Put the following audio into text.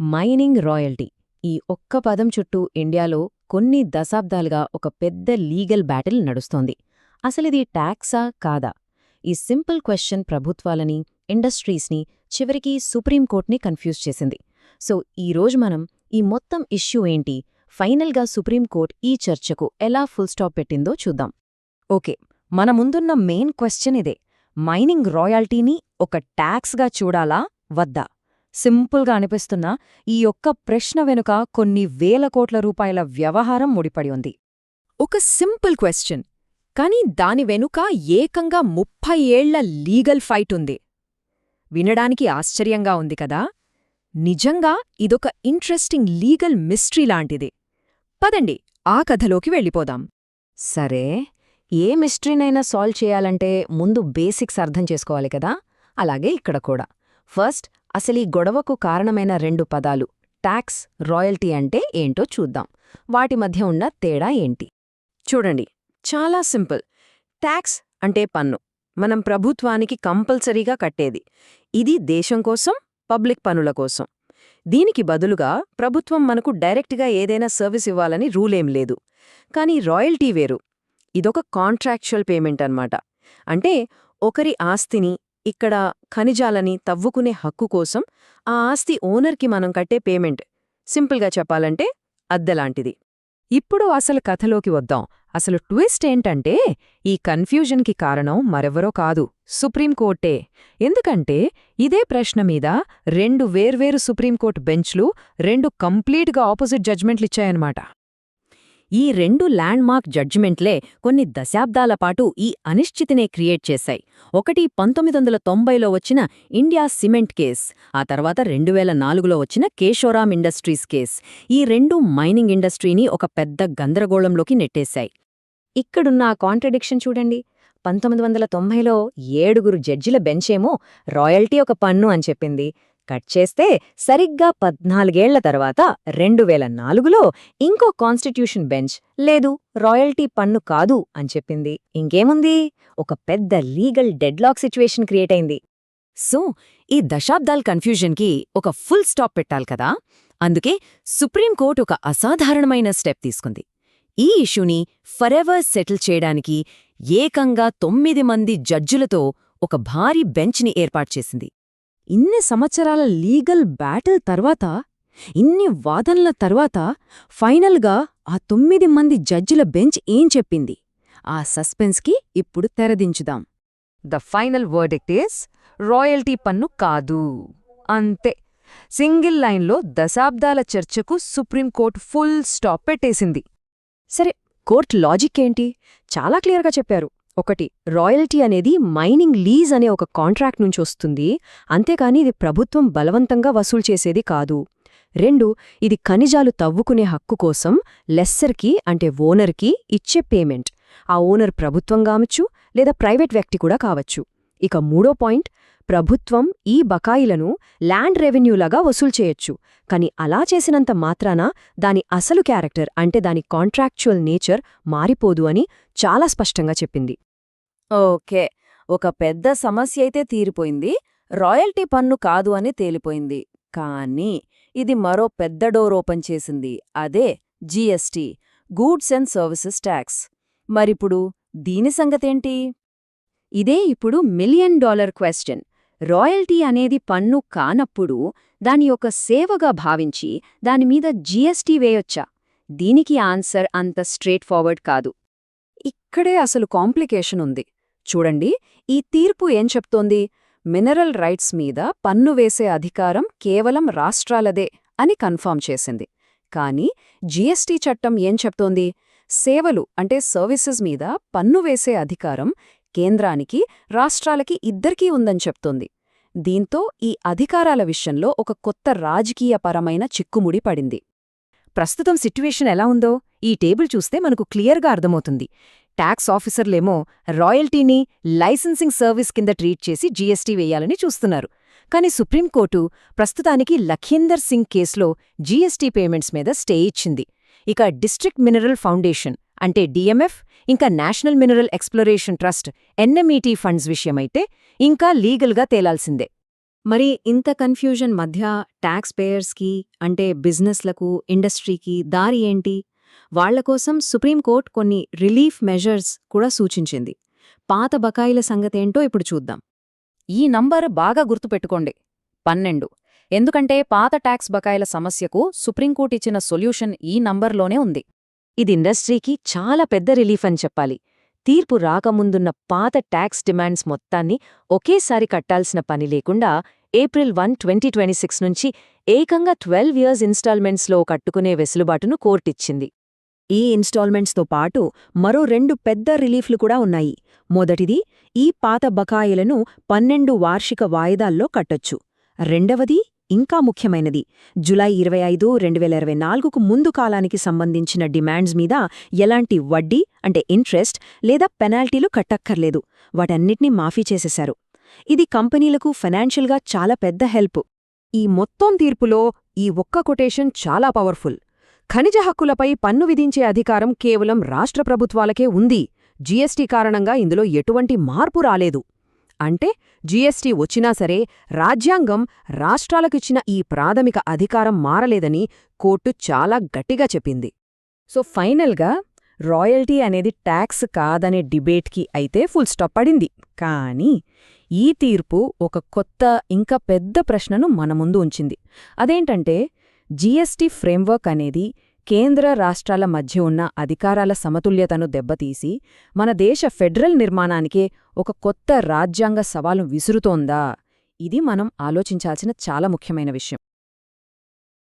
Mining royalty ఈ ఒక్క పదం చుట్టూ ఇండియాలో కొన్ని దశాబ్దాలుగా ఒక పెద్ద లీగల్ బ్యాటిల్ నడుస్తోంది. అసలిది ట్యాక్సా కాదా? ఈ సింపుల్ క్వశ్చన్ ప్రభుత్వాలని, ఇండస్ట్రీస్ని, చివరికి సుప్రీంకోర్టుని కన్ఫ్యూజ్ చేసింది. సో ఈరోజు మనం ఈ మొత్తం ఇష్యూ ఏంటి, ఫైనల్గా సుప్రీంకోర్టు ఈ చర్చకు ఎలా ఫుల్ స్టాప్ పెట్టిందో చూద్దాం. ఓకే, మన ముందున్న మెయిన్ క్వశ్చన్ ఇదే. మైనింగ్ రాయల్టీని ఒక ట్యాక్స్గా చూడాలా వద్దా? సింపుల్గా అనిపిస్తున్న ఈ ఒక్క ప్రశ్న వెనుక కొన్ని వేల కోట్ల రూపాయల వ్యవహారం ముడిపడి ఉంది. ఒక సింపుల్ క్వశ్చన్, కానీ దాని వెనుక ఏకంగా 30 ఏళ్ల లీగల్ ఫైట్ ఉంది. వినడానికి ఆశ్చర్యంగా ఉంది కదా? నిజంగా ఇదొక ఇంట్రెస్టింగ్ లీగల్ మిస్టరీ లాంటిది. పదండి ఆ కథలోకి వెళ్ళిపోదాం. సరే, ఏ మిస్టరీనైనా సాల్వ్ చేయాలంటే ముందు బేసిక్స్ అర్థం చేసుకోవాలి కదా? అలాగే ఇక్కడ కూడా. ఫస్ట్ అసలీ గొడవకు కారణమైన 2 పదాలు ట్యాక్స్, రాయల్టీ అంటే ఏంటో చూద్దాం. వాటి మధ్య ఉన్న తేడా ఏంటి? చూడండి, చాలా సింపుల్. ట్యాక్స్ అంటే పన్ను, మనం ప్రభుత్వానికి కంపల్సరీగా కట్టేది. ఇది దేశం కోసం, పబ్లిక్ పనుల కోసం. దీనికి బదులుగా ప్రభుత్వం మనకు డైరెక్ట్గా ఏదైనా సర్వీస్ ఇవ్వాలని రూలేం లేదు. కానీ రాయల్టీ వేరు. ఇదొక కాంట్రాక్చువల్ పేమెంట్ అన్నమాట. అంటే ఒకరి ఆస్తిని, ఇక్కడ ఖనిజాలని తవ్వుకునే హక్కు కోసం ఆ ఆస్తి ఓనర్కి మనం కట్టే పేమెంట్. సింపుల్గా చెప్పాలంటే అద్దెలాంటిది. ఇప్పుడు అసలు కథలోకి వద్దాం. అసలు ట్విస్ట్ ఏంటంటే, ఈ కన్ఫ్యూజన్కి కారణం మరెవరో కాదు, సుప్రీంకోర్టే. ఎందుకంటే ఇదే ప్రశ్న మీద 2 వేర్వేరు సుప్రీంకోర్టు బెంచ్లు 2 కంప్లీట్గా ఆపోజిట్ జడ్జ్మెంట్లిచ్చాయన్నమాట. ఈ 2 ల్యాండ్మార్క్ జడ్జిమెంట్లే కొన్ని దశాబ్దాల పాటు ఈ అనిశ్చితినే క్రియేట్ చేశాయి. ఒకటి 1990లో వచ్చిన ఇండియా సిమెంట్ కేస్, ఆ తర్వాత 2004లో వచ్చిన కేశోరామ్ ఇండస్ట్రీస్ కేస్. ఈ 2 మైనింగ్ ఇండస్ట్రీని ఒక పెద్ద గందరగోళంలోకి నెట్టేశాయి. ఇక్కడున్న ఆ కాంట్రడిక్షన్ చూడండి. 1990లో 7 జడ్జిల బెంచేమో రాయల్టీ ఒక పన్ను అని చెప్పింది. కట్ చేస్తే సరిగ్గా 14 ఏళ్ల తర్వాత 2004లో ఇంకో కాన్స్టిట్యూషన్ బెంచ్ లేదు, రాయల్టీ పన్ను కాదు అని చెప్పింది. ఇంకేముంది, ఒక పెద్ద లీగల్ డెడ్లాక్ సిచ్యువేషన్ క్రియేట్ అయింది. సో ఈ దశాబ్దాల కన్ఫ్యూజన్కి ఒక ఫుల్ స్టాప్ పెట్టాలి కదా. అందుకే సుప్రీంకోర్టు ఒక అసాధారణమైన స్టెప్ తీసుకుంది. ఈ ఇష్యూని ఫరెవర్ సెటిల్ చేయడానికి ఏకంగా 9 మంది జడ్జులతో ఒక భారీ బెంచ్ని ఏర్పాటు చేసింది. ఇన్ని సంవత్సరాల లీగల్ బ్యాటిల్ తర్వాత, ఇన్ని వాదనల తర్వాత ఫైనల్గా ఆ 9 మంది జడ్జిల బెంచ్ ఏం చెప్పింది? ఆ సస్పెన్స్కి ఇప్పుడు తెరదించుదాం. The final verdict is royalty పన్ను కాదు. అంతే. సింగిల్ లైన్లో దశాబ్దాల చర్చకు సుప్రీంకోర్టు ఫుల్ స్టాప్ పెట్టేసింది. సరే, కోర్టు లాజిక్ ఏంటి? చాలా క్లియర్గా చెప్పారు. 1, రాయల్టీ అనేది మైనింగ్ లీజ్ అనే ఒక కాంట్రాక్ట్ నుంచి వస్తుంది, అంతేకాని ఇది ప్రభుత్వం బలవంతంగా వసూలు చేసేది కాదు. 2, ఇది ఖనిజాలు తవ్వుకునే హక్కు కోసం లెస్సర్కి అంటే ఓనర్కి ఇచ్చే పేమెంట్. ఆ ఓనర్ ప్రభుత్వం కావచ్చు లేదా ప్రైవేట్ వ్యక్తి కూడా కావచ్చు. ఇక 3వ పాయింట్, ప్రభుత్వం ఈ బకాయిలను ల్యాండ్ రెవెన్యూలాగా వసూలు చేయొచ్చు, కానీ అలా చేసినంత మాత్రాన దాని అసలు క్యారెక్టర్ అంటే దాని కాంట్రాక్చువల్ నేచర్ మారిపోదు అని చాలా స్పష్టంగా చెప్పింది. ఓకే, ఒక పెద్ద సమస్య అయితే తీరిపోయింది, రాయల్టీ పన్ను కాదు అని తేలిపోయింది. కానీ ఇది మరో పెద్ద డోర్ ఓపెన్ చేసింది. అదే GST, goods and services tax. మరిప్పుడు దీని సంగతేంటి? ఇదే ఇప్పుడు $1 మిలియన్ క్వశ్చన్. రాయల్టీ అనేది పన్ను కానప్పుడు దాని ఒక సేవగా భావించి దానిమీద జీఎస్టీ వేయొచ్చా? దీనికి ఆన్సర్ అంత స్ట్రేట్ ఫార్వర్డ్ కాదు. ఇక్కడే అసలు కాంప్లికేషన్ ఉంది. చూడండి, ఈ తీర్పు ఏం చెప్తోంది? మినరల్ రైట్స్ మీద పన్ను వేసే అధికారం కేవలం రాష్ట్రాలదే అని కన్ఫర్మ్ చేసింది. కానీ జీఎస్టీ చట్టం ఏం చెప్తోంది? సేవలు అంటే సర్వీసెస్ మీద పన్ను వేసే అధికారం కేంద్రానికి, రాష్ట్రాలకి ఇద్దరికీ ఉందని చెప్తోంది. దీంతో ఈ అధికారాల విషయంలో ఒక కొత్త రాజకీయపరమైన చిక్కుముడి పడింది. ప్రస్తుతం సిట్యుయేషన్ ఎలా ఉందో ఈ టేబుల్ చూస్తే మనకు క్లియర్గా అర్థమవుతుంది. ట్యాక్స్ ఆఫీసర్లేమో రాయల్టీని లైసెన్సింగ్ సర్వీస్ కింద ట్రీట్ చేసి జీఎస్టీ వేయాలని చూస్తున్నారు. కానీ సుప్రీంకోర్టు ప్రస్తుతానికి లఖీందర్ సింగ్ కేసులో జీఎస్టీ పేమెంట్స్ మీద స్టే ఇచ్చింది. ఇక డిస్ట్రిక్ట్ మినరల్ ఫౌండేషన్ అంటే డిఎంఎఫ్, ఇంకా national mineral exploration trust NMET funds విషయమైతే ఇంకా లీగల్గా తేలాల్సిందే. మరి ఇంత కన్ఫ్యూజన్ మధ్య ట్యాక్స్ పేయర్స్కి అంటే బిజినెస్లకు ఇండస్ట్రీకి దారి ఏంటి? వాళ్లకోసం సుప్రీంకోర్టు కొన్ని రిలీఫ్ మెజర్స్ కూడా సూచించింది. పాత బకాయిల సంగతేంటో ఇప్పుడు చూద్దాం. ఈ నంబర్ బాగా గుర్తుపెట్టుకోండి, 12. ఎందుకంటే పాత ట్యాక్స్ బకాయిల సమస్యకు సుప్రీంకోర్టు ఇచ్చిన సొల్యూషన్ ఈ నంబర్లోనే ఉంది. ఇది ఇండస్ట్రీకి చాలా పెద్ద రిలీఫ్ అని చెప్పాలి. తీర్పు రాకముందున్న పాత ట్యాక్స్ డిమాండ్స్ మొత్తాన్ని ఒకేసారి కట్టాల్సిన పని లేకుండా ఏప్రిల్ 1, 2026 నుంచి ఏకంగా 12 ఇయర్స్ ఇన్స్టాల్మెంట్స్లో కట్టుకునే వెసులుబాటును కోర్టిచ్చింది. ఈ ఇన్స్టాల్మెంట్స్తో పాటు మరో 2 పెద్ద రిలీఫ్లు కూడా ఉన్నాయి. మొదటిది, ఈ పాత బకాయిలను 12 వార్షిక వాయిదాల్లో కట్టొచ్చు. రెండవది, ఇంకా ముఖ్యమైనది, జులై 25, 2024కు ముందు కాలానికి సంబంధించిన డిమాండ్స్ మీద ఎలాంటి వడ్డీ అంటే ఇంట్రెస్ట్ లేదా పెనాల్టీలు కట్టక్కర్లేదు. వాటన్నిటినీ మాఫీ చేసేశారు. ఇది కంపెనీలకు ఫైనాన్షియల్గా చాలా పెద్ద హెల్ప్. ఈ మొత్తం తీర్పులో ఈ ఒక్క కొటేషన్ చాలా పవర్ఫుల్. ఖనిజ హక్కులపై పన్ను విధించే అధికారం కేవలం రాష్ట్ర ప్రభుత్వాలకే ఉంది. జీఎస్టీ కారణంగా ఇందులో ఎటువంటి మార్పు రాలేదు. అంటే జీఎస్టీ వచ్చినా సరే రాజ్యాంగం రాష్ట్రాలకిచ్చిన ఈ ప్రాథమిక అధికారం మారలేదని కోర్టు చాలా గట్టిగా చెప్పింది. సో ఫైనల్గా రాయల్టీ అనేది ట్యాక్స్ కాదనే డిబేట్కి అయితే ఫుల్ స్టాప్ పడింది. కానీ ఈ తీర్పు ఒక కొత్త ఇంకా పెద్ద ప్రశ్నను మన ముందు ఉంచింది. అదేంటంటే, జీఎస్టీ ఫ్రేమ్వర్క్ అనేది కేంద్ర రాష్ట్రాల మధ్య ఉన్న అధికారాల సమతుల్యతను దెబ్బతీసి మన దేశ ఫెడరల్ నిర్మాణానికే ఒక కొత్త రాజ్యాంగ సవాలు విసురుతోందా? ఇది మనం ఆలోచించాల్సిన చాలా ముఖ్యమైన విషయం.